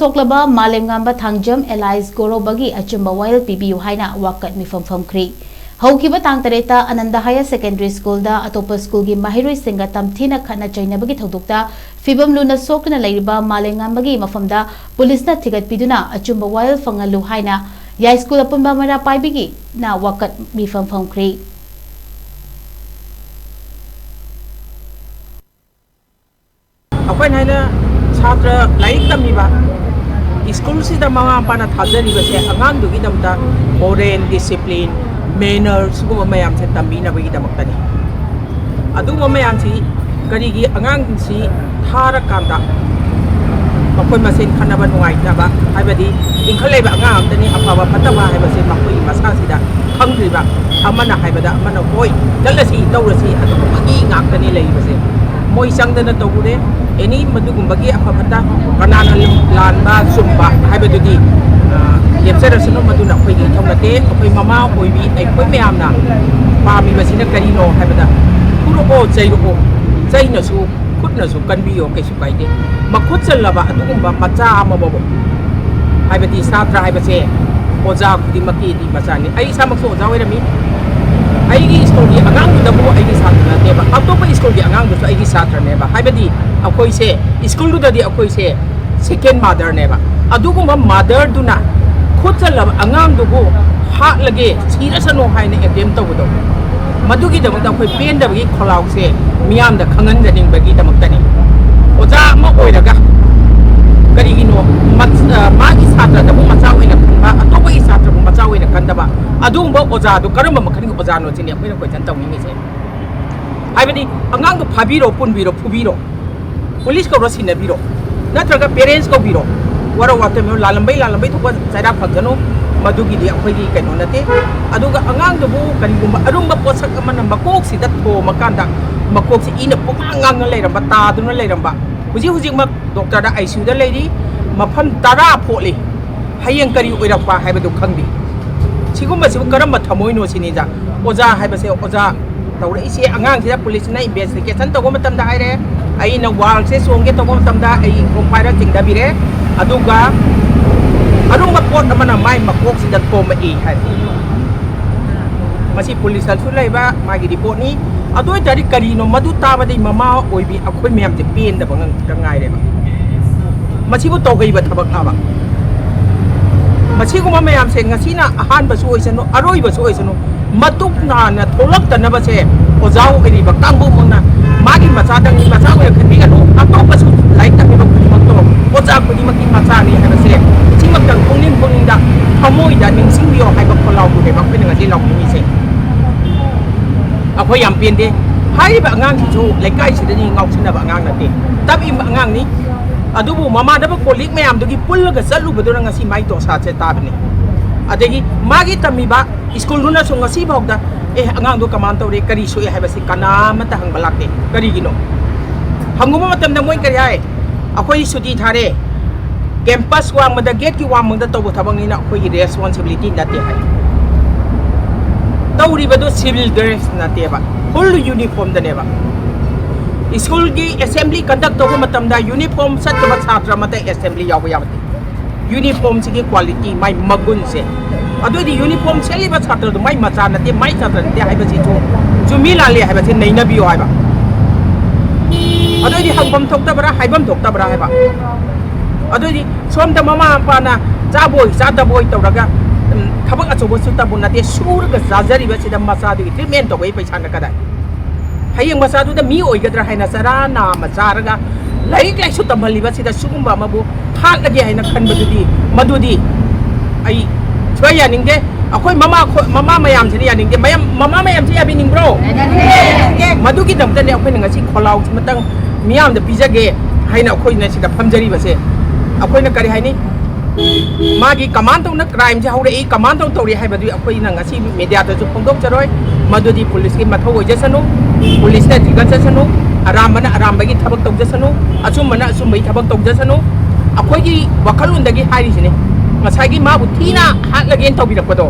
Soklaba Malemnganba Thangjam Goroba Achumba Wayel Pibiyu Haina Wakat Meepham PHAMKHRE Haukiba tang tareta Ananda Higher Secondary School da atopa school gi mahiroi singa tamthina khana chainabagi thodukta Phibam luna sokna laiba Malemnganba gi mafamda police na thigat piduna Achumba Wayel Fangalu Haina ya school apunba mara paibigi na Wakat Meepham PHAMKHRE Akwai Haina Chatra like Tamiba School Sida Mama Pana Tazari was a Angandu Vidamta, moral discipline, manners, Gumayam Tamina Vidamatani. Aduma Mayanti, Garigi Angansi, Harakanda, Makomasin Kanaban White Naba, Ibadi, in Kaleba Angam, the name of our Patawa, I was in Makui Masasida, Hungriba, Amana Hibada, Mana Boy, Dalasi, Dorasi, and the Magi Nakanila was it. Moy sang na tawure any madugumbagi apapata kanana lanba sumba haibadudi yebsara sunu maduna khoi gi thonate khoi mama oibi ai khoi myamna pami basina karino haibada puro o chaina su khutna su kanbiyo kaisu kaide makhut chalaba adugumba macha amabo haibadi satra haibase oja khudi maki di machani ai samakso oja oirami aigi story angang da bo aigi satra neba atopa story angang da aigi satra neba haibadi akoi se school da di akoi se second mother neba adugumba mother duna khutsalab angang du bo ha lage sirasano haine attempt tawdo madugi da mata khoi pen da gi kholau se miyam da khangan da ning bagi da maktani oja ma oiraga karigino magi satra da bo macha oina atopa gi satra bo macha oina kandaba adumba oja do karamba makhani oja no chini apina ko tan tawni se haibadi angang do phabiro punbiro phubiro police ko rosina biro natraga parents ko biro wara wate me lalambai thokwa saida phagano madugi di akhoi gi kaino nate aduga angang do bu karigumba arumba posak amana makok sida tho makanda makok si ina pumangang leiramba ta duna leiramba huji mak doctor da ICU da leiri mafam tara pholi hayeng kari oirapa haibadu khangdi Sigumba sibu karamba thamoino sinija oja haibase oja tawre ise angang sida police na investigation to gom tamda haire ai na wal se songe to gom tamda ai compire tingda bire aduga arunga pot amana mai makok sida ko ma e hai masi police al sulaiba magi report ni adoi dari karino madu tabadi mama oibi akhoi mem te pen da bangang kangai re ba masi bu to gei ba thabak aba Masih kumama yang saya ngasina ahan basuoi seno aroi basuoi seno matuk na tolak tanah base ojau ini bakang bu mana magi masa dang masa we kendi kan atau basu lain tak kita beli motor ojau kuni maki masa ni ada se cing makang kuning dah kamoi dan ningsing bio hai bak kalau tu deh bak pun dengan dia ini se apa yang pian deh hai bak ngang tu lekai sudah ni ngau sini bak ngang nanti tapi bak ngang ni adubu mama da kolik mayam dugi pullaga salu badura ngasi mai to sa che tabne adegi magi tamiba school runa so ngasi bawda angang do kaman to re kari so e habasi kana mata hang balakte kari gino hanguma matam da moi kari ai akoi suti thare campus wang mada gate ki wang mada to thabang ni na akoi responsibility na te hai tawri bado civil dress na te ba full uniform da ne ba School gi assembly conduct to matamda uniform sat ka chatra mata assembly yaw yamati uniform sigi quality mai magun se ado di uniform seli ba chatra do mai macha na te mai chatra te hai ba chi to jumila le hai ba te nei na bi hai ba ado di hangbam thok ta bara haibam thok ta bara hai ba ado di som da mama pa na cha da boy to raga thabak achobo su ta bun na te sur ga jajari ba chi da masa di treatment to bai paisa na kadai hayeng masa tu da mi oigadra haina sarana macaraga laik lai su tamhaliba sida sugumba mabu thak lagi haina khanbadudi madudi ai choya ningde akoi mama mayam sini ya ningde mama mayam si abi ning bro madugi damta ne akoi ngasi kholau matang miam da pizage haina akoi na sida phamjari base akoi na kari haini magi command na crime je haure e command to ri haibadu akoi na ngasi media ta chu phongdok charoi madudi police ki mathau oi jasanu police na jigan jasanu aram bagi thabak tok jasanu achum bai thabak tok jasanu akoi gi wakalun dagi hairi sine ngasai gi ma bu thina hat lagen to bi rakado